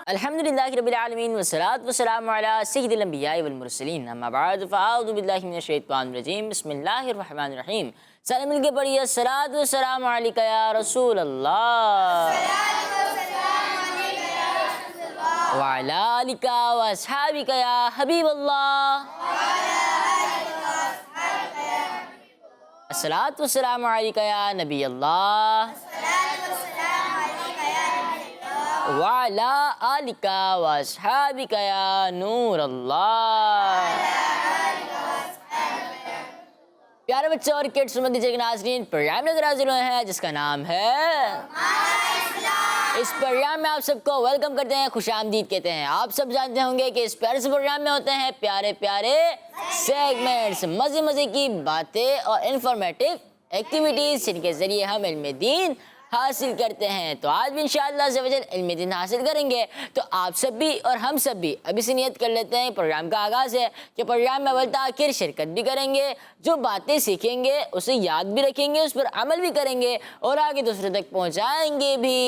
الحمدللہ رب العالمین والصلاة والسلام علی سید الانبیاء والمرسلین، اما بعد فاعوذ باللہ من الشیطان الرجیم، بسم اللہ الرحمن الرحیم۔ سارے مل کے پڑھیے الصلاۃ والسلام علیک یا رسول اللہ وعلی آلک واصحابک یا حبیب اللہ۔ الصلاۃ والسلام علیک یا نبی اللہ وعلی آلک واصحابک یا نور اللہ۔ پیارے بچوں اور کڈس مدرسے کے ناظرین، پروگرام لے کر حاضر ہوئے ہیں جس کا نام ہے اس پروگرام میں آپ سب کو ویلکم کرتے ہیں، خوش آمدید کہتے ہیں۔ آپ سب جانتے ہوں گے کہ اس پیارے سے پروگرام میں ہوتے ہیں پیارے پیارے سیگمنٹس، مزے مزے کی باتیں اور انفارمیٹیو ایکٹیویٹیز جن کے ذریعے ہم علم دین حاصل کرتے ہیں۔ تو آج بھی انشاءاللہ عز و جل علم دین حاصل کریں گے، تو آپ سب بھی اور ہم سب بھی ابھی سے نیت کر لیتے ہیں، پروگرام کا آغاز ہے کہ پروگرام میں اول تاخیر شرکت بھی کریں گے، جو باتیں سیکھیں گے اسے یاد بھی رکھیں گے، اس پر عمل بھی کریں گے اور آگے دوسرے تک پہنچائیں گے بھی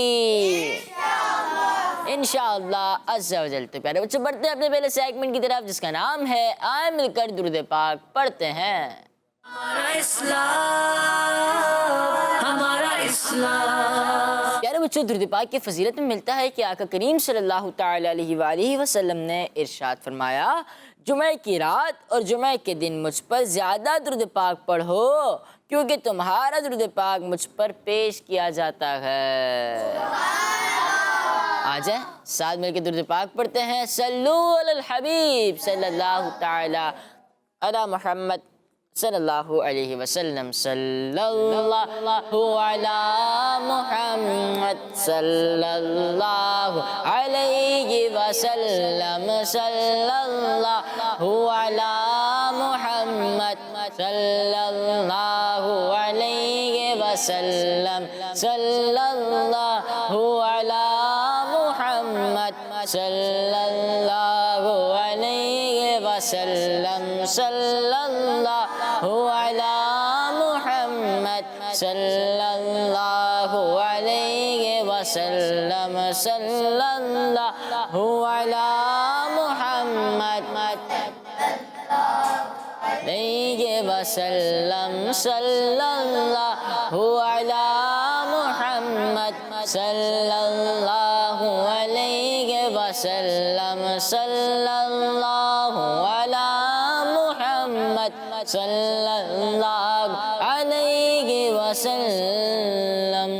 انشاءاللہ عز و جل۔ تو پیارے بچے بڑھتے ہیں اپنے پہلے سیگمنٹ کی طرف جس کا نام ہے آئے مل کر درود پاک پڑھتے ہیں۔ پیارے بچوں، درود پاک کی فضیلت میں ملتا ہے کہ آقا کریم صلی اللہ تعالی علیہ وآلہ وسلم نے ارشاد فرمایا، جمعہ کی رات اور جمعہ کے دن مجھ پر زیادہ درود پاک پڑھو کیونکہ تمہارا درود پاک مجھ پر پیش کیا جاتا ہے۔ آ جائیں ساتھ مل کے درود پاک پڑھتے ہیں۔ صلو علی الحبیب صلی اللہ تعالی علی محمد صلی اللہ علیہ وسلم، صلی اللہ علی محمد صلی اللہ علیہ وسلم، صلی اللہ علی محمد صلی اللہ علیہ وسلم، صلی اللہ علی محمد صلی اللہ علیہ وسلم، صلی اللہ علی محمد صلی اللہ علیہ وسلم، صلی اللہ علی محمد علیہ وسلم، صلی اللہ علی محمد صلی اللہ علیہ وسلم، صلی اللہ علی محمد صلی اللہ علیہ وسلم۔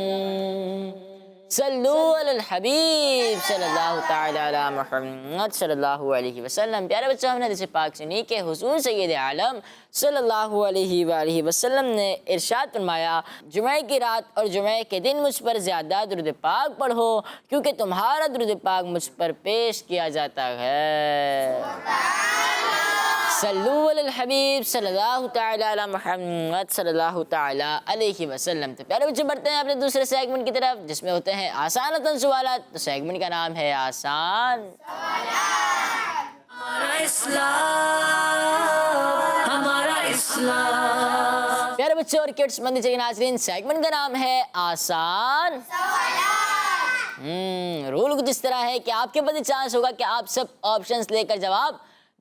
صلو علی الحبیب صلی اللہ تعالی علی محمد صلی اللہ علیہ وسلم۔ پیارے بچوں، ہم نے حدیث پاک سنی کہ حضور سید عالم صلی اللہ علیہ وآلہ وسلم نے ارشاد فرمایا، جمعہ کی رات اور جمعہ کے دن مجھ پر زیادہ درود پاک پڑھو کیونکہ تمہارا درود پاک مجھ پر پیش کیا جاتا ہے۔ صلو علی الحبیب صلی اللہ تعالی علی محمد صلی اللہ تعالی علیہ وسلم۔ تو پیارے بچے بڑھتے ہیں اپنے دوسرے سیگمنٹ کی طرف جس میں ہوتے ہیں آسان سوالات۔ تو سیگمنٹ کا نام ہے آسان پیارے بچوں اور کڈس مدرسے کے ناظرین، سیگمنٹ کا نام ہے آسان رول کچھ اس طرح ہے کہ آپ کے پاس چانس ہوگا کہ آپ سب آپشنز لے کر جواب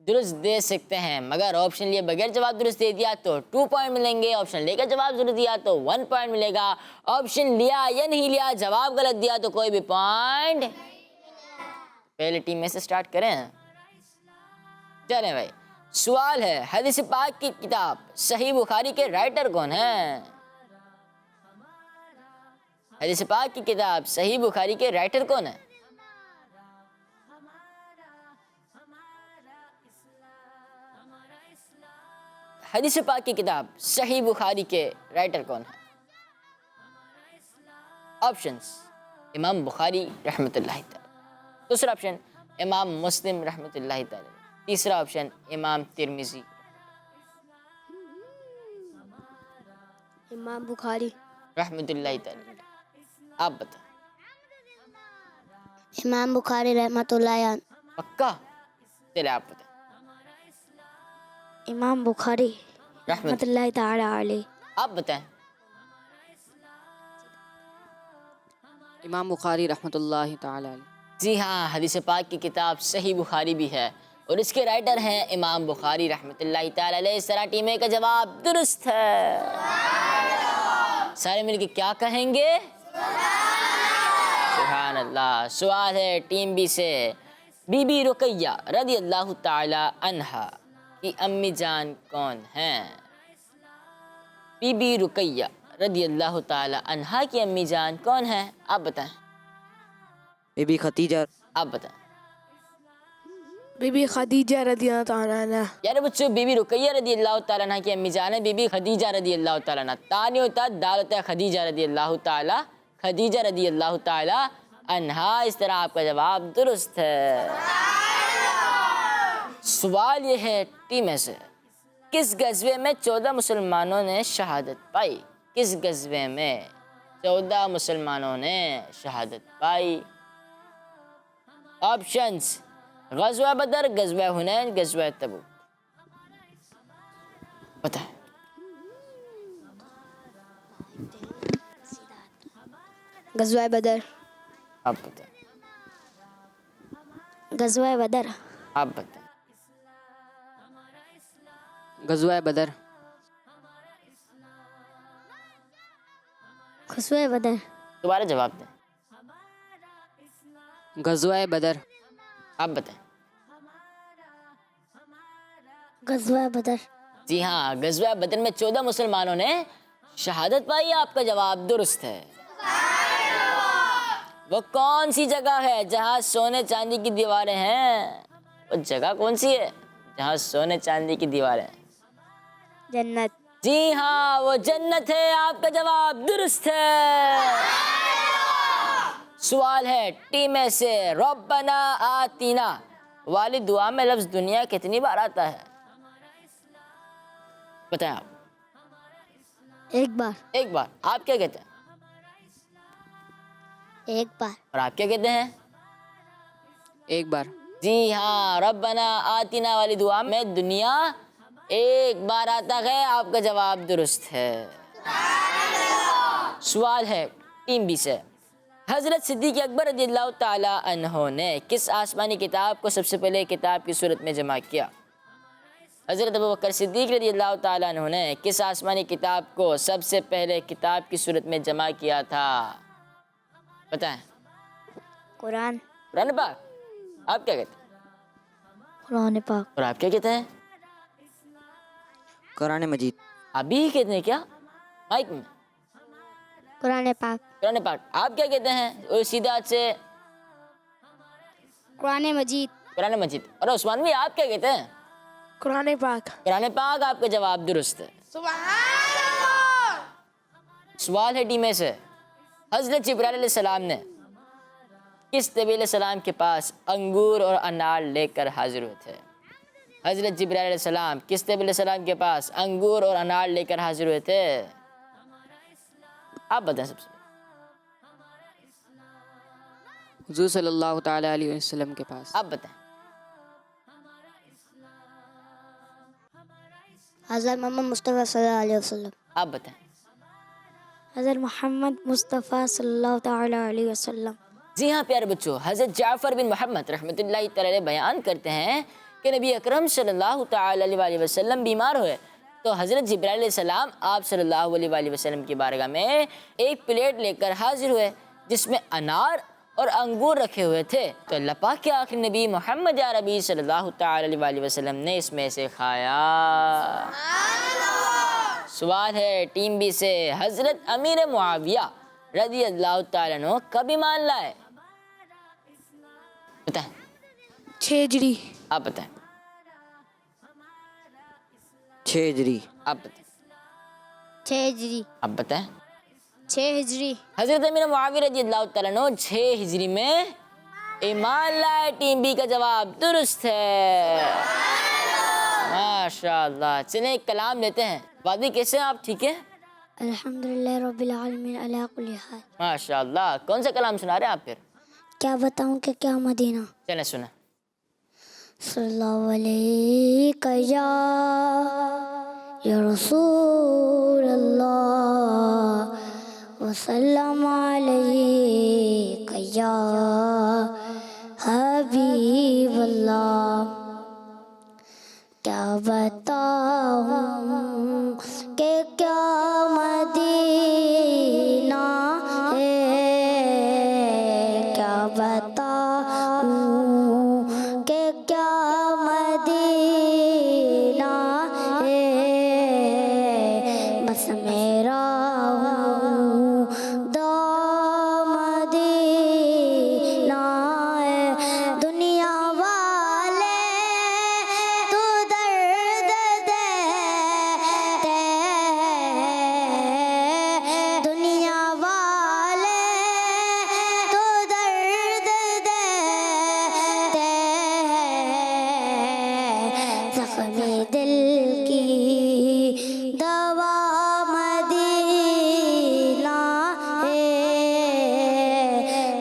درست دے سکتے ہیں، مگر آپشن لیے بغیر جواب درست دے دیا تو 2 پوائنٹ ملیں گے، آپشن لے کر جواب درست دیا تو 1 پوائنٹ ملے گا، آپشن لیا یا نہیں لیا جواب غلط دیا تو کوئی بھی پوائنٹ۔ پہلے ٹیم میں سے سٹارٹ کریں۔ چلیں بھائی، سوال ہے حدیث پاک کی کتاب صحیح بخاری کے رائٹر کون ہیں؟ حدیث پاک کی کتاب صحیح بخاری کے رائٹر کون ہیں؟ حدیث پاک کی کتاب صحیح بخاری کے رائٹر کون ہیں؟ آپشنز: امام بخاری رحمۃ اللہ تعالی، دوسرا آپشن امام مسلم رحمۃ اللہ تعالی، تیسرا آپشن امام ترمذی۔ امام بخاری۔ رحمۃ اللہ تعالی. آپ بتائیں. امام بخاری رحمۃ اللہ علیہ. پکا؟ چلے آپ بتائیں. امام بخاری رحمۃ رحمۃ اللہ تعالی علیہ. آپ بتائیں. امام بخاری رحمۃ اللہ تعالی علیہ. جی ہاں، حدیث پاک کی کتاب صحیح بخاری بھی ہے اور اس کے رائٹر ہیں امام بخاری رحمۃ اللہ تعالی علیہ. اس طرح ٹیم اے کا جواب درست ہے. سارے مل کے کیا کہیں گے؟ سبحان اللہ. سوال ہے ٹیم بی سے. بی بی رقیہ رضی اللہ تعالی عنہا کی امی جان کون ہیں؟ بی بی رقیہ رضی اللہ تعالی عنہا کی امی جان کون ہیں؟ آپ بتائیں. بی بی ختیجہ. آپ بتائیں. بی بی خدیجہ رضی اللہ تعالیٰ عنہ. یار بچوں، بی بی رقیہ رضی اللہ تعالیٰ عنہ کی امی جان ہے بی بی خدیجہ رضی اللہ تعالیٰ عنہ. تا نہیں ہوتا، دال ہوتا ہے خدیجہ رضی اللہ تعالیٰ. خدیجہ رضی اللہ تعالیٰ عنہا. اس طرح آپ کا جواب درست ہے. سوال یہ ہے ٹیم اے سے. کس غزوے میں 14 مسلمانوں نے شہادت پائی؟ کس غزوے میں 14 مسلمانوں نے شہادت پائی؟ آپشنز: غزوہ بدر، غزوہ حنین، غزوہ تبوک. بتائیں. غزوہ بدر. آپ بتائیں. غزوہ بدر. آپ بتائیں. غزوہ بدر. غزوہ بدر. دوبارہ جواب دیں. غزوہ بدر. آپ بتائیں. غزوہ بدر. جی ہاں، غزوہ بدر میں 14 مسلمانوں نے شہادت پائی. آپ کا جواب درست ہے. وہ کون سی جگہ ہے جہاں سونے چاندی کی دیواریں ہیں؟ وہ جگہ کون سی ہے جہاں سونے چاندی کی دیواریں ہیں؟ جنت. جی ہاں، وہ جنت ہے. آپ کا جواب درست ہے. سوال ہے ٹیم اے سے. ربنا آتینا والی دعا میں لفظ دنیا کتنی بار آتا ہے؟ بتائیں آپ. ایک بار. ایک بار. آپ کیا کہتے ہیں؟ ایک بار. اور آپ کیا کہتے ہیں؟ ایک بار. جی ہاں، ربنا آتینا والی دعا میں دنیا ایک بار آتا ہے. آپ کا جواب درست ہے. سوال ہے ٹیم بی سے. حضرت صدیق اکبر رضی اللہ تعالی عنہ نے کس آسمانی کتاب کو سب سے پہلے کتاب کی صورت میں جمع کیا؟ حضرت ابوبکر صدیق رضی اللہ تعالیٰ عنہ نے کس آسمانی کتاب کو سب سے پہلے کتاب کی صورت میں جمع کیا تھا؟ بتائیں. قرآن. قرآن پاک. آپ کیا کہتے ہیں؟ قرآن پاک. اور آپ کیا کہتے ہیں؟ قرآن مجید. آپ بھی کہتے ہیں کیا مائک میں؟ قرآن پاک. قرآن پاک. آپ کیا کہتے ہیں؟ وہ سیدھا ہاتھ سے. قرآن مجید. قرآن مجید. اور عثمان بھی آپ کیا کہتے ہیں؟ قرآن پاک. قرآن پاک. آپ کا جواب درست ہے. سوال ہے ٹیم اے سے. حضرت جبرائیل علیہ السلام نے کس نبی علیہ السلام کے پاس انگور اور انار لے کر حاضر ہوئے تھے؟ حضرت جبرائیل علیہ السلام کس نبی علیہ السلام کے پاس انگور اور انار لے کر حاضر ہوئے تھے؟ آپ بتائیں. سب سے حضور صلی اللہ تعالی علیہ وسلم کے پاس. آپ بتائیں. حضرت محمد مصطفیٰ صلی اللہ علیہ وسلم. آپ بتائیں. حضرت محمد مصطفیٰ صلی اللہ تعالی علیہ وسلم. جی ہاں پیارے بچوں، حضرت جعفر بن محمد رحمۃ اللہ تعالی علیہ بیان کرتے ہیں کہ نبی اکرم صلی اللہ تعالی علیہ وسلم بیمار ہوئے تو حضرت جبرائیل علیہ السلام آپ صلی اللہ علیہ وسلم کی بارگاہ میں ایک پلیٹ لے کر حاضر ہوئے جس میں انار اور انگور رکھے ہوئے تھے. تو اللہ پاک کے آخری نبی محمد عربی صلی اللہ تعالی علیہ وسلم نے اس میں سے کھایا. سوال ہے ٹیم بی سے. حضرت امیر معاویہ رضی اللہ تعالیٰ عنہ کب ایمان لائے؟ بتائیں. 6 ہجری. آپ بتائیں. 6 ہجری. آپ بتائیں. 6 ہجری. آپ بتائیں. 6 ہجری. حضرت امیر معاویہ رضی اللہ تعالیٰ عنہ 6 ہجری میں ایمان لائے. ٹیم بی کا جواب درست ہے. ماشاء اللہ. چلیں ایک کلام لیتے ہیں. وادی کیسے ہیں آپ؟ ٹھیک ہے؟ الحمدللہ رب العالمین علی کل حال. ماشاء اللہ. کون سا کلام سنا رہے ہیں آپ پھر؟ کیا بتاؤں کہ کیا مدینہ. چلیں سنیں. صلی اللہ علیہ یا رسول اللہ وسلم علیہ یا حبیب اللہ. کیا بتاؤں کہ کیا مدینہ ہے، کیا بتاؤں کہ کیا مدینہ ہے. بس میرا ہوں دو مدینہ ہے. دنیا والے تو درد دیتے، دنیا والے تو درد دیتے، زخمی دل کی دوا مدینہ ہے،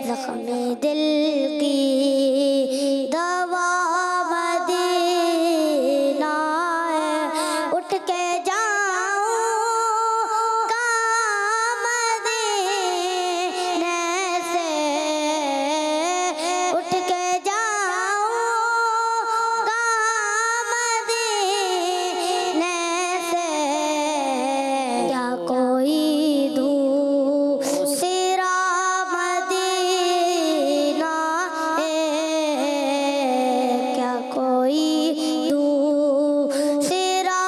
زخمی دل کی دوا مدینہ ہے. اٹھ کے جاؤں کام مدینے سے، اٹھ کے جاؤں کام مدینے سے. کیا کوئی دوسرا مدینہ ہے، کیا کوئی دوسرا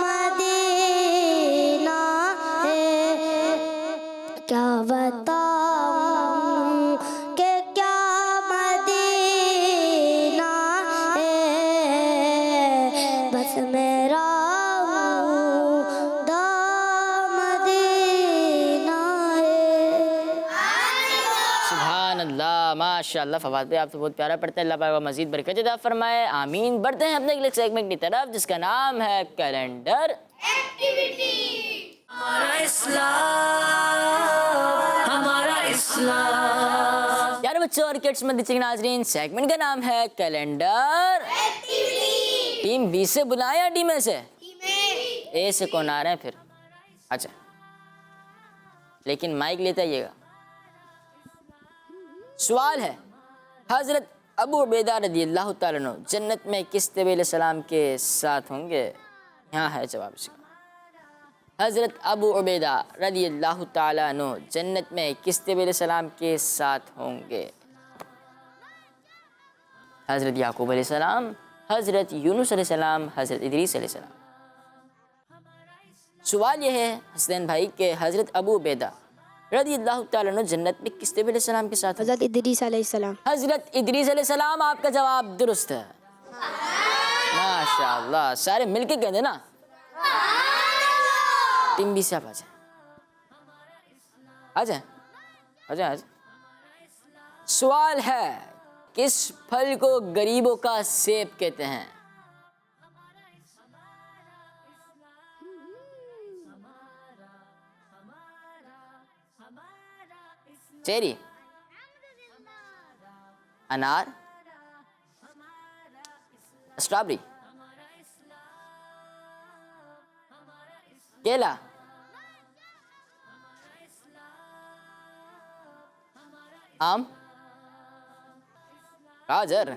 مدینہ ہے. کیا بتاؤں کہ کیا مدینہ ہے، بس میرا ہوں دو مدینہ ہے. سبحان اللہ. ماشاء اللہ. فواد بھائی آپ تو بہت پیارا پڑھتے ہیں. اللہ پاک مزید برکت عطا فرمائے. آمین. بڑھتے ہیں اپنے اگلے سیگمنٹ کی طرف جس کا نام ہے کیلنڈر پیارے بچوں اور کڈس مدرسے ناظرین، سیگمنٹ کا نام ہے کیلنڈر ٹیم بی سے بلائیں یا ٹیم اے سے؟ اے سے کون آ رہے ہیں پھر؟ اچھا لیکن مائک لیتے آئیے گا. سوال ہے، حضرت ابو عبیدہ رضی اللہ تعالیٰ عنہ جنت میں کس نبی علیہ السلام کے ساتھ ہوں گے؟ یہاں ہے جواب اس کا. حضرت ابو عبیدہ رضی اللہ تعالیٰ عنہ جنت میں کس نبی علیہ السلام کے ساتھ ہوں گے؟ حضرت یعقوب علیہ السلام، حضرت یونس علیہ السلام، حضرت ادریس علیہ السلام. سوال یہ ہے حسین بھائی کہ حضرت ابو عبیدہ رضی اللہ تعالیٰ عنہ جنت میں کس نبی علیہ السلام کے ساتھ؟ حضرت ادریس علیہ السلام. حضرت ادریس علیہ السلام. آپ کا جواب درست ہے. ماشاءاللہ. سارے مل کے کہہ دیں نا. ٹیم بی سے آپ آ جائیں. سوال ہے، کس پھل کو غریبوں کا سیب کہتے ہیں؟ چیری، انار، اسٹرابری، کیلا، آم، گاجر،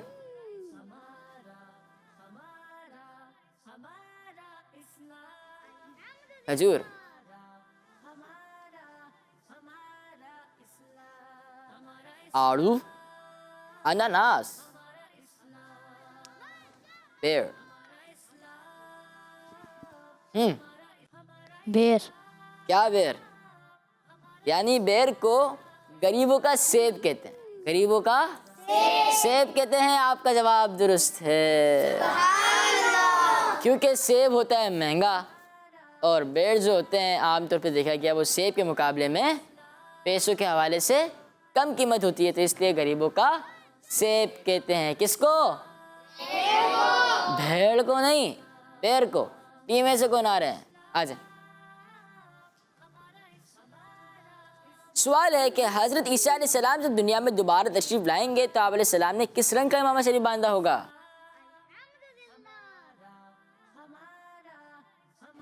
کھجور، آڑو، اناناس، بیر. بیر. کیا بیر؟ یعنی بیر کو غریبوں کا سیب کہتے ہیں. غریبوں کا سیب کہتے ہیں. آپ کا جواب درست ہے. کیونکہ سیب ہوتا ہے مہنگا اور بیر جو ہوتے ہیں عام طور پہ دیکھا گیا وہ سیب کے مقابلے میں پیسوں کے حوالے سے کم قیمت ہوتی ہے، تو اس لیے غریبوں کا سیب کہتے ہیں. کس کو؟ بھیڑ کو نہیں، بیر کو. ٹیم اے سے کون آ رہے ہیں؟ آ جائیں. سوال ہے کہ حضرت عیسیٰ علیہ السلام جب دنیا میں دوبارہ تشریف لائیں گے تو آپ علیہ السلام نے کس رنگ کا امامہ شریف باندھا ہوگا؟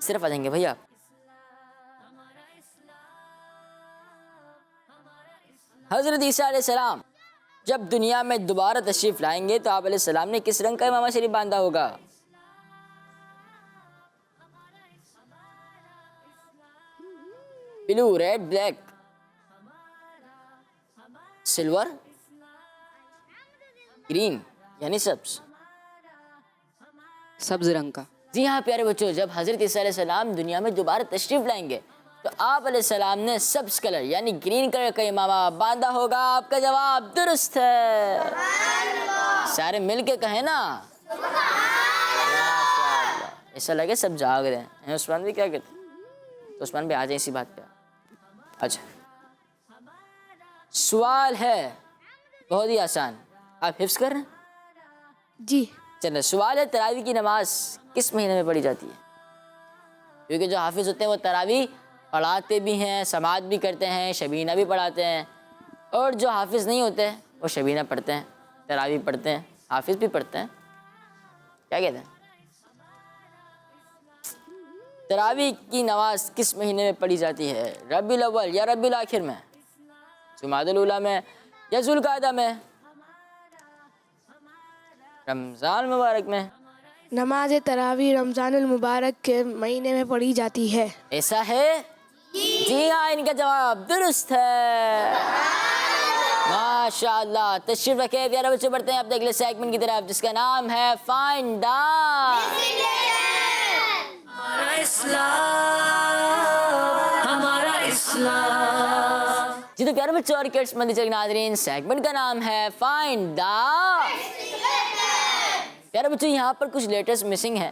صرف آ جائیں گے بھیا. حضرت عیسیٰ علیہ السلام جب دنیا میں دوبارہ تشریف لائیں گے تو آپ علیہ السلام نے کس رنگ کا امامہ شریف باندھا ہوگا؟ بلو، ریڈ، بلیک، سلور، گرین یعنی سبز. سبز رنگ کا. جی ہاں پیارے بچوں، جب حضرت عیسیٰ علیہ السلام دنیا میں دوبارہ تشریف لائیں گے تو آپ علیہ السلام نے سبز کلر یعنی گرین کلر کا امامہ باندھا ہوگا. آپ کا جواب درست ہے. سارے مل کے کہیں نا. ایسا لگے سب جاگ رہے ہیں. عثمان بھی کیا کہتے ہیں؟ تو عثمان بھی آ جائیں اسی بات پہ. اچھا سوال ہے بہت ہی آسان، آپ حفظ کر رہے ہیں؟ جی. چلیں، سوال ہے تراویح کی نماز کس مہینے میں پڑھی جاتی ہے؟ کیونکہ جو حافظ ہوتے ہیں وہ تراویح پڑھاتے بھی ہیں، سماعت بھی کرتے ہیں، شبینہ بھی پڑھاتے ہیں. اور جو حافظ نہیں ہوتے وہ شبینہ پڑھتے ہیں، تراویح پڑھتے ہیں، حافظ بھی پڑھتے ہیں. کیا کہتے ہیں؟ تراویح کی نماز کس مہینے میں پڑھی جاتی ہے؟ ربیع الاول یا ربیع الاخر میں، جمادی الاولیٰ میں یا ذوالقعدہ میں، رمضان المبارک میں؟ نماز تراویح رمضان المبارک کے مہینے میں پڑھی جاتی ہے. ایسا ہے؟ جی ہاں، ان کا جواب درست ہے. ماشاء اللہ. تشریف رکھے پیارے بچے. بڑھتے ہیں اب اگلے سیگمنٹ کی طرف جس کا نام ہے فائنڈ آؤٹ. جی تو پیارے بچوں اور کڈس مندی ناظرین، سیگمنٹ کا نام ہے فائنڈ آؤٹ. پیارے بچوں یہاں پر کچھ لیٹرز مسنگ ہیں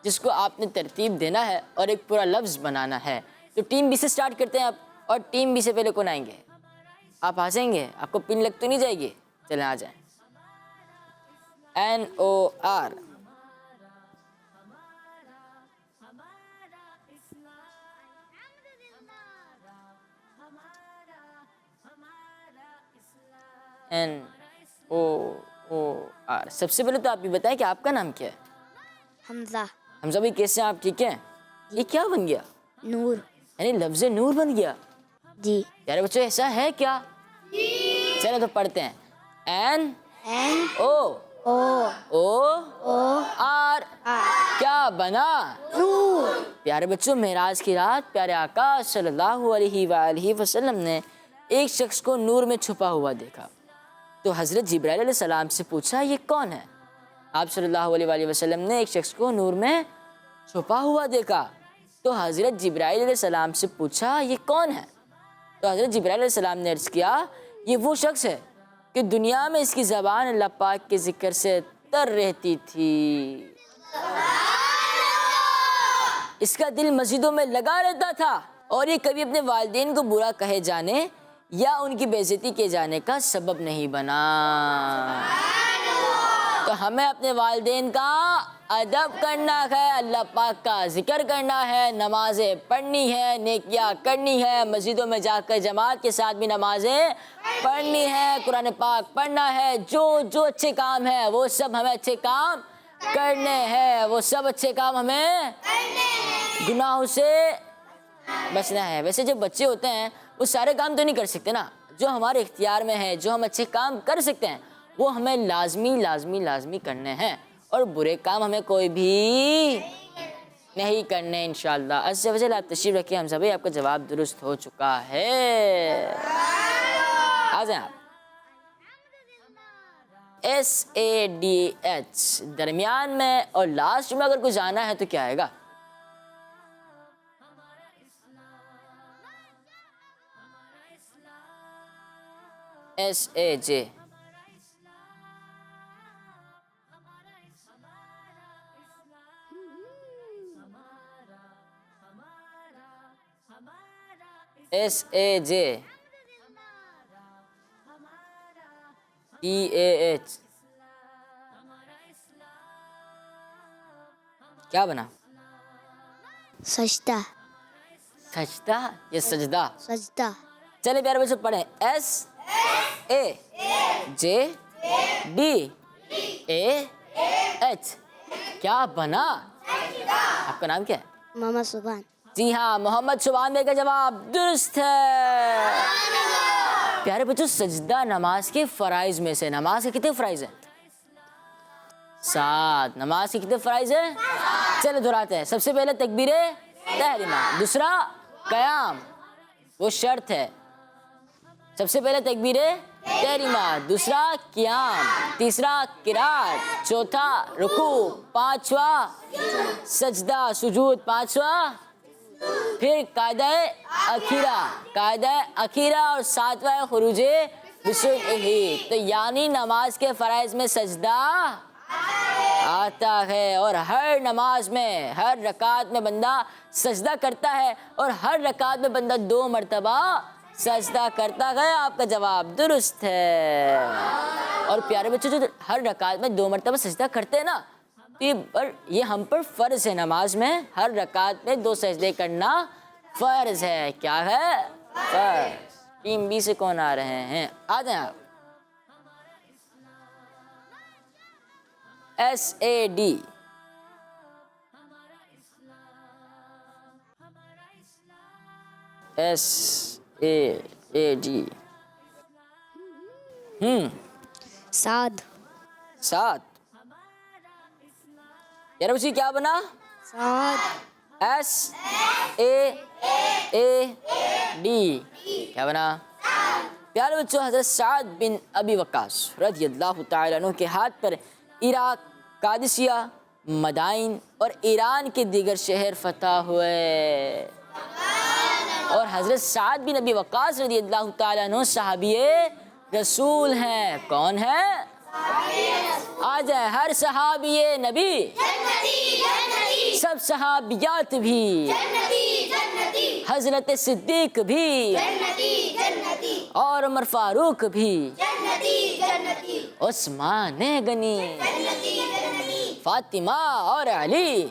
جس کو آپ نے ترتیب دینا ہے اور ایک پورا لفظ بنانا ہے. تو ٹیم بی سے سٹارٹ کرتے ہیں اب. اور ٹیم بی سے پہلے کون آئیں گے؟ آپ آ جائیں گے؟ آپ کو پن لگ تو نہیں جائے گی؟ چلیں آ جائیں. NOR. NOR. سب سے پہلے تو آپ یہ بتائیں کہ آپ کا نام کیا ہے؟ حمزہ. حمزہ بھائی کیسے ہیں آپ؟ ٹھیک ہیں؟ یہ کیا بن گیا؟ نور. یعنی لفظ نور بن گیا؟ جی. پیارے بچوں ایسا ہے کیا؟ چلیں تو پڑھتے ہیں. NOR. کیا بنا؟ نور. پیارے بچوں معراج کی رات پیارے آقا صلی اللہ علیہ وآلہ وسلم نے ایک شخص کو نور میں چھپا ہوا دیکھا. تو حضرت جبرائیل علیہ السلام سے پوچھا یہ کون ہے؟ آپ صلی اللہ علیہ وآلہ وسلم نے ایک شخص کو نور میں چھپا ہوا دیکھا. تو حضرت جبرائیل علیہ السلام سے پوچھا یہ کون ہے؟ تو حضرت جبرائیل علیہ السلام نے عرض کیا یہ وہ شخص ہے کہ دنیا میں اس کی زبان اللہ پاک کے ذکر سے تر رہتی تھی، اس کا دل مسجدوں میں لگا رہتا تھا اور یہ کبھی اپنے والدین کو برا کہے جانے یا ان کی بے عزتی کیے جانے کا سبب نہیں بنا. تو ہمیں اپنے والدین کا ادب کرنا ہے، اللہ پاک کا ذکر کرنا ہے، نمازیں پڑھنی ہے، نیکیاں کرنی ہے، مسجدوں میں جا کر جماعت کے ساتھ بھی نمازیں پڑھنی ہے، قرآن پاک پڑھنا ہے. جو اچھے کام ہیں وہ سب ہمیں اچھے کام کرنے ہیں، وہ سب اچھے کام ہمیں گناہوں سے بچنا ہے. ویسے جو بچے ہوتے ہیں وہ سارے کام تو نہیں کر سکتے نا. جو ہمارے اختیار میں ہے، جو ہم اچھے کام کر سکتے ہیں وہ ہمیں لازمی کرنے ہیں اور برے کام ہمیں کوئی بھی نہیں کرنے انشاءاللہ. عز و جل آپ تشریف رکھیں. ہم سبھی آپ کا جواب درست ہو چکا ہے. آ جائیں آپ. SADH درمیان میں اور لاسٹ میں اگر کچھ آنا ہے تو کیا آئے گا؟ SAJ. SAJ. TAH. کیا بنا؟ سجدہ. سجدہ یا سجدہ؟ سجدہ. چلے پیارے بچوں پڑھیں S A J D A H. کیا بنا؟ آپ کا نام کیا ہے؟ محمد سبحان. جی ہاں، محمد سبحان بھائی کا جواب درست ہے. پیارے بچوں سجدہ نماز کے فرائض میں سے، نماز کے کتنے فرائض ہیں؟ 7. نماز کے کتنے فرائض ہیں؟ چلے دہراتے ہیں. سب سے پہلے تکبیر تحریمہ، دوسرا قیام وہ شرط ہے. سب سے پہلے تکبیر تحریمہ، دوسرا قیام، تیسرا قرات، چوتھا رکوع، پانچواں سجدہ سجود، پانچواں پھر قاعدہ اخیرہ اور ساتواں خروج بسرعہ. تو یعنی نماز کے فرائض میں سجدہ آتا ہے، اور ہر نماز میں ہر رکعت میں بندہ سجدہ کرتا ہے، اور ہر رکعت میں بندہ 2 مرتبہ سجدہ کرتا ہے. آپ کا جواب درست ہے. اور پیارے بچوں جو ہر رکعت میں 2 مرتبہ سجدہ کرتے ہیں نا، یہ ہم پر فرض ہے. نماز میں ہر رکعت میں 2 سجدے کرنا فرض ہے. کیا ہے؟ فرض. ٹیم بی سے کون آ رہے ہیں؟ آ جائیں آپ. S A D S A D 7. 7. یار بچی کیا بنا؟ 7. ایس اے ڈی کیا بنا؟ پیارے بچوں حضرت سعد بن ابی وقاص رضی اللہ تعالیٰ عنہ کے ہاتھ پر عراق، قادسیہ، مدائن اور ایران کے دیگر شہر فتح ہوئے. اور حضرت سعد بن ابی وقاص رضی اللہ تعالیٰ عنہ صحابی رسول ہیں. کون ہیں؟ آ جائے. ہر صحابی نبی سب صحابیات بھی، حضرت صدیق بھی اور عمر فاروق بھی، عثمان غنی، فاطمہ اور علی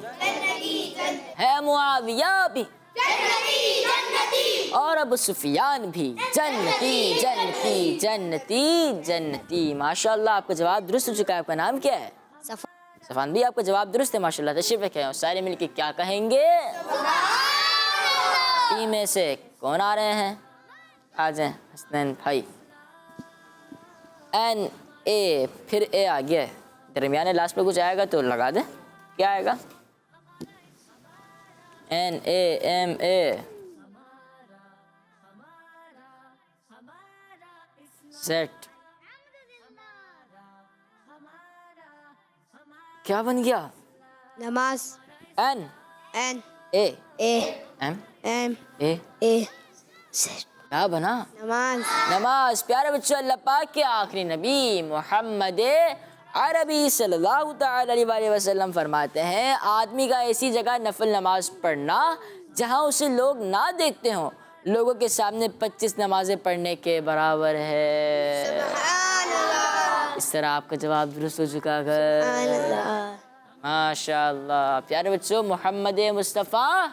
ہے، معاویہ بھی اور ابو سفیان بھی. جنتی جنتی جنتی جنتی. ماشاءاللہ آپ کا جواب درست ہو چکا ہے. آپ کا نام کیا ہے؟ صفان بھی. آپ کا جواب درست ہے ماشاءاللہ. تشریف رکھیں. اور سارے مل کے کیا کہیں گے؟ ٹیم میں سے کون آ رہے ہیں؟ آ جائیں حسنین بھائی. این اے پھر اے آ گیا ہے، درمیانے لاسٹ پہ کچھ آئے گا تو لگا دیں. کیا آئے گا؟ این اے ایم اے سیٹ. کیا بن گیا؟ نماز. N N A A M M A A کیا بنا؟ نماز. نماز. پیارے بچوں اللہ پاک کے آخری نبی محمد عربی صلی اللہ تعالی علیہ وسلم فرماتے ہیں آدمی کا ایسی جگہ نفل نماز پڑھنا جہاں اسے لوگ نہ دیکھتے ہوں، لوگوں کے سامنے 25 نمازیں پڑھنے کے برابر ہے. اس طرح آپ کا جواب درست ہو چکا ہے. ماشاءاللہ. پیارے بچوں محمد مصطفیٰ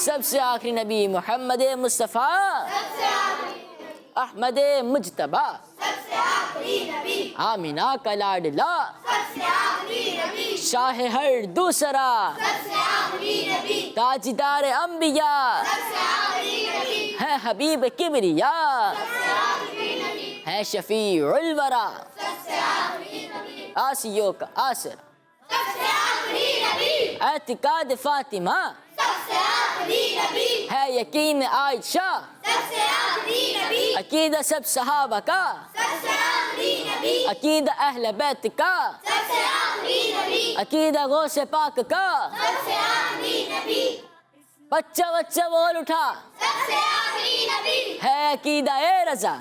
سب سے آخری نبی، محمد مصطفیٰ احمد مجتبی آمینہ کا لاڈلا شاہ ہر دوسرا تاجدار انبیاء ہے، حبیب کبریا ہے، شفیع الورا آسیوں کا آسر، اعتقاد فاطمہ ہے، یقین عائشہ، عقیدہ سب صحابہ کا، عقیدہ اہل بیت کا، عقیدہ غوث پاک کا. بچہ بول اٹھا ہے، عقیدہ اے رضا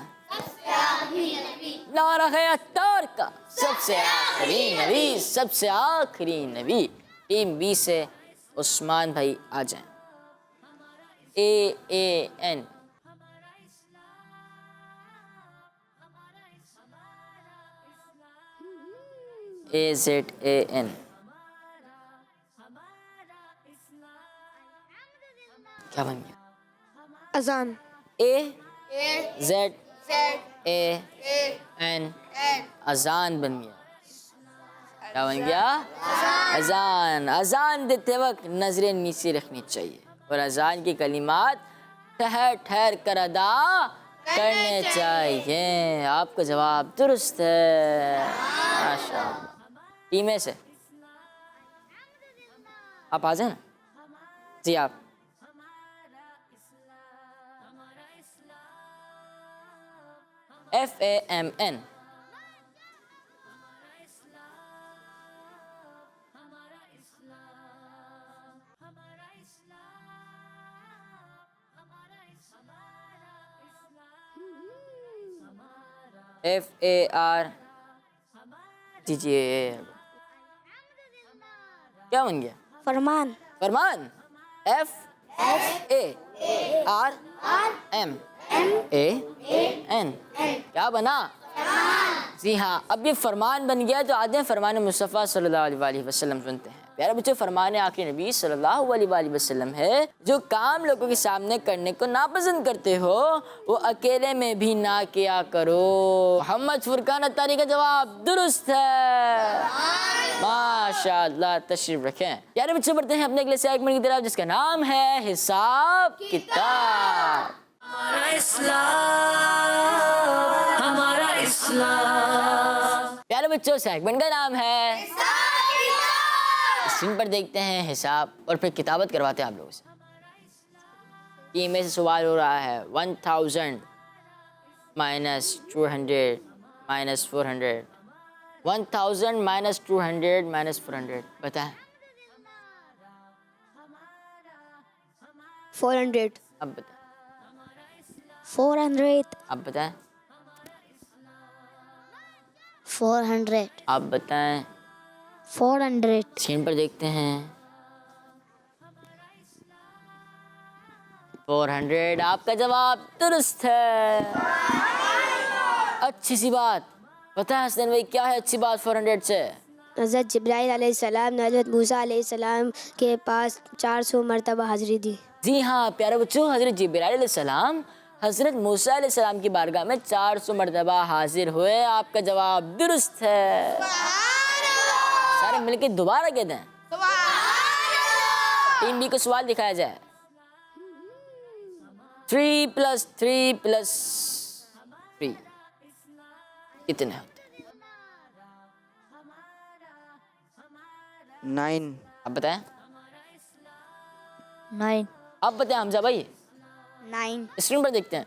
نعرہ عطار کا، سب سے آخری نبی، سب سے آخری نبی. ٹیم بی سے عثمان بھائی آ جائیں. A N A Z A N کیا بن گیا؟ اذان. اے زیڈ اے این، اذان بن گیا. کیا بن گیا؟ اذان. اذان دیتے وقت نظریں نیچے رکھنی چاہیے اور اذان کی کلمات ٹھہر ٹھہر کر ادا کرنے چاہیے. آپ کا جواب درست ہے. ماشاء اللہ. ٹیم اے سے آپ آ جائیں نا جی. آپ FAMN. FAR. جی جی کیا بن گیا؟ فرمان. فرمان. FARMAN. کیا بنا؟ جی ہاں. اب یہ فرمان بن گیا تو آتے ہیں فرمان مصطفیٰ صلی اللہ علیہ وآلہ وسلم سنتے ہیں. پیارے بچوں، فرمان آخری نبی صلی اللہ علیہ وآلہ وسلم ہے، جو کام لوگوں کے سامنے کرنے کو ناپسند کرتے ہو وہ اکیلے میں بھی نہ کیا کرو. محمد فرقان اتاری کا جواب درست ہے. ماشاء اللہ. تشریف رکھیں. پیارے بچوں، پڑھتے ہیں اپنے اگلے سیگمنٹ کی طرف جس کا نام ہے حساب کتاب. پیارے بچوں، سیگمنٹ کا نام ہے اسکرین پر دیکھتے ہیں حساب اور پھر کتابت کرواتے ہیں آپ لوگوں سے. ٹیم میں سے سوال ہو رہا ہے 1000 مائنس 200 مائنس 400. 1000 مائنس 200 مائنس 400 بتائیں. 400. اب بتائیں. 400. اب بتائیں. 400. آپ بتائیں. 400. اسکرین پر دیکھتے ہیں 400. آپ کا جواب درست ہے. اچھی سی بات. بتائیں حسین بھائی کیا ہے اچھی بات 400 سے؟ حضرت جبرائیل علیہ السلام نے حضرت موسیٰ علیہ السلام کے پاس 400 مرتبہ حاضری دی. جی ہاں پیارے بچوں، حضرت جبرائیل علیہ السلام حضرت موسیٰ علیہ السلام کی بارگاہ میں 400 مرتبہ حاضر ہوئے. آپ کا جواب درست ہے. سارے مل کے دوبارہ کہتے ہیں. ٹیم بی کو سوال دکھایا جائے. 3 + 3 + 3 کتنے ہوتے ہیں؟ 9. آپ بتائیں. 9. آپ بتائیں حمزہ بھائی. 9. اسکرین پر دیکھتے ہیں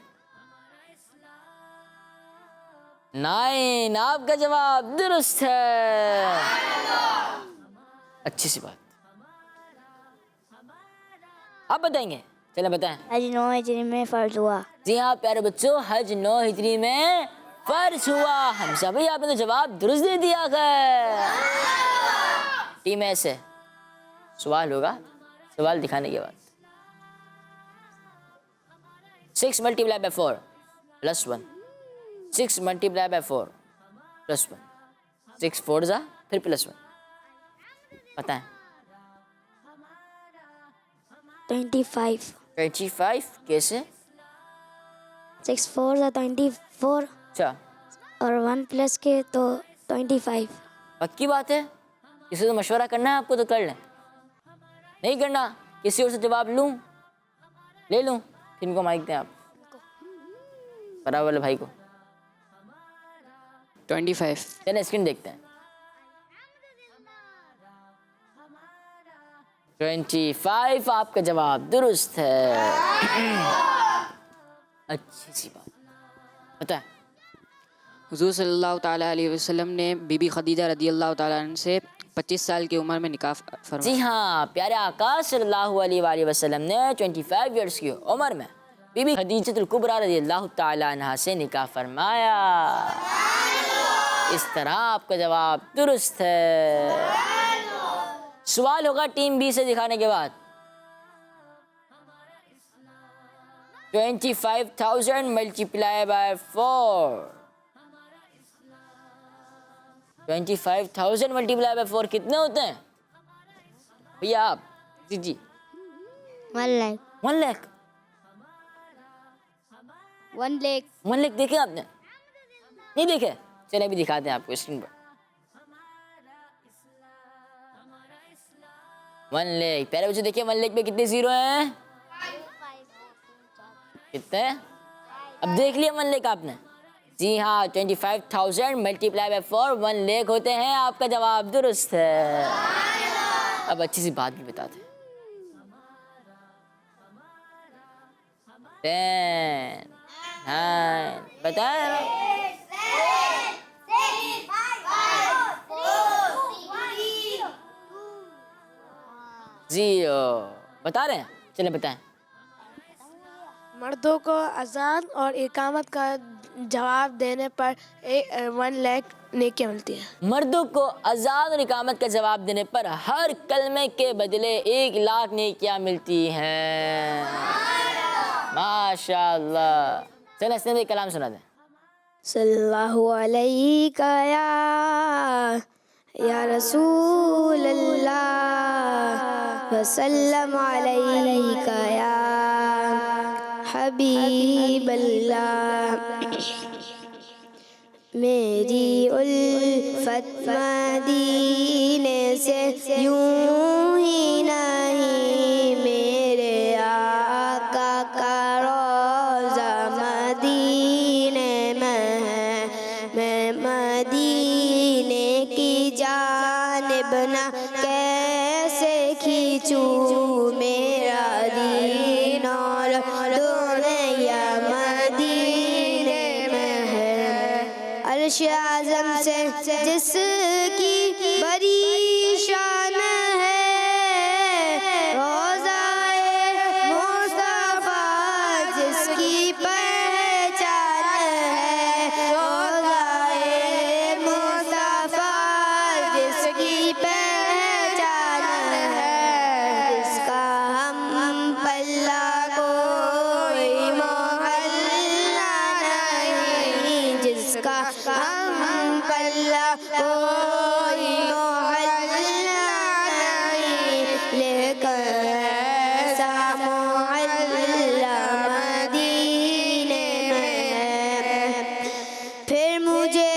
9. آپ کا جواب درست ہے. اچھی سی بات. آپ بتائیں گے. چلیں بتائیں. حج 9 ہجری میں فرض ہوا. جی ہاں پیارے بچوں، حج 9 ہجری میں فرض ہوا. حمزہ بھائی آپ نے تو جواب درست دے دیا ہے. ٹیم ایسے سوال ہوگا. سوال دکھانے کے بعد 6 × 4 + 1. 6 × 4 + 1. 6 4 جا پھر +1. بتائیں. 25. 25 کیسے؟ 6 4 24 اچھا اور 1 پلس کے تو 25. پکی بات ہے. کسی سے مشورہ کرنا ہے آپ کو تو کر لیں. نہیں کرنا کسی اور سے جواب لے لوں. پھر ان کو مائک دیں آپ برابر بھائی کو. 25. چلیں اسکرین دیکھتے ہیں. 25 آپ کا جواب درست ہے. اچھی سی بات. بتائیں. حضور صلی اللہ تعالیٰ علیہ وسلم نے بی بی خدیجہ رضی اللہ تعالیٰ عنہ سے 25 سال کی عمر میں نکاح فرمایا. جی ہاں پیارے آقا صلی اللہ علیہ وآلہ وسلم نے 25 ایئرس کی عمر میں بی بی خدیجہ الکبریٰ رضی اللہ تعالیٰ عنہ سے نکاح فرمایا. اس طرح آپ کا جواب درست ہے. سوال ہوگا ٹیم بی سے دکھانے کے بعد. 25,000 ملٹیپلائی بائی 4. 25,000 ملٹیپلائی بائی 4 کتنے ہوتے ہیں بھیا آپ؟ جی 1 لاکھ. 1 لاکھ. ون لیک. 1 لیک دیکھے آپ نے؟ نہیں دیکھے؟ چلے ابھی دکھاتے ہیں آپ کو اسکرین پر. 1 لیک پہلے بچے دیکھیں 1 لیک پہ کتنے زیرو ہیں؟ کتنے؟ اب دیکھ لیا 1 لیک آپ نے؟ جی ہاں 25,000 ملٹیپلائی بائی 4 1 لیک ہوتے ہیں. آپ کا جواب درست ہے. اب اچھی سی بات بھی بتاتے ہیں. 10 9 بتائیں. 0 بتا رہے ہیں؟ چلیں بتائیں. مردوں کو اذان اور اقامت کا جواب دینے پر 1 لاکھ نیکیاں ملتی ہیں. مردوں کو اذان اور اقامت کا جواب دینے پر ہر کلمے کے بدلے 1 لاکھ نیکیاں ملتی ہیں. ماشاء اللہ. چلیں اس نے کلام سنا دیں. صلی اللہ علیہ یا رسول اللہ وسلم علیک یا حبیب اللہ. میری الفت مدینے سے یوں ہی نہیں، میرے آقا کا روضہ مدینے میں ہے. میں مدینے کی جانب نہ کیسے کھینچوں میرا دین اور دنیا مدینے میں ہے. عرش اعظم سے جس کی بڑی شان ہے، روضہ مصطفیٰ جس کی پہچان ہے. روضہ مصطفیٰ جس کی پہچان ہے، جس کا ہم پلہ کوئی محلہ نہیں، جس کا ہم پلہ کوئی محلہ نہیں، لیکن ایسا محلہ مدینے میں ہے. پھر مجھے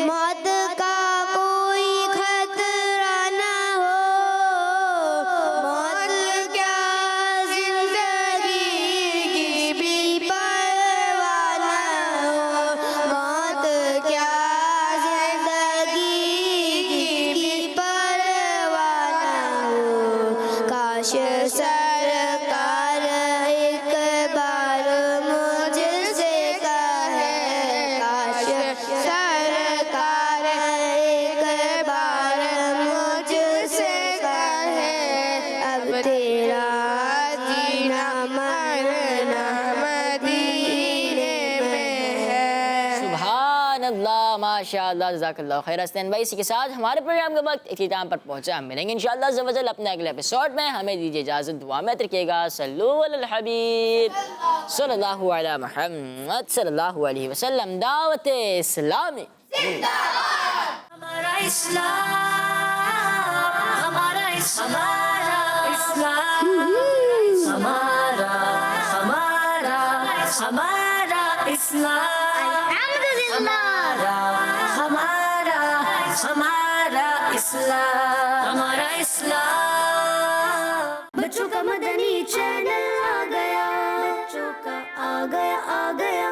موت کا کوئی خطرہ نہ ہو، موت کیا زندگی کی بھی پرواہ نہ ہو، موت کیا زندگی کی بھی پرواہ نہ ہو. کاش سرکار ایک بار مجھ سے کہے، کاش سرکار ایک بار مجھ سے کہے، اب تیرا جینا مرنا مدینے میں ہے. سبحان اللہ. ماشاء اللہ. جزاک اللہ خیر. حسین بھائی اسی کے ساتھ ہمارے پروگرام کا وقت اختتام پر پہنچا. ہم ملیں گے انشاءاللہ عز و جل اپنے اگلے ایپیسوڈ میں. ہمیں دیجیے اجازت. دعا میں رکھیے گا. صلو علی الحبیب صلی اللہ علی محمد صلی اللہ علیہ وسلم. دعوت اسلامی ہمارا اسلام، ہمارا اسلام، ہمارا ہمارا اسلام، ہمارا اسلام، ہمارا اسلام. بچوں کا مدنی چینل آ گیا، بچوں کا آ گیا.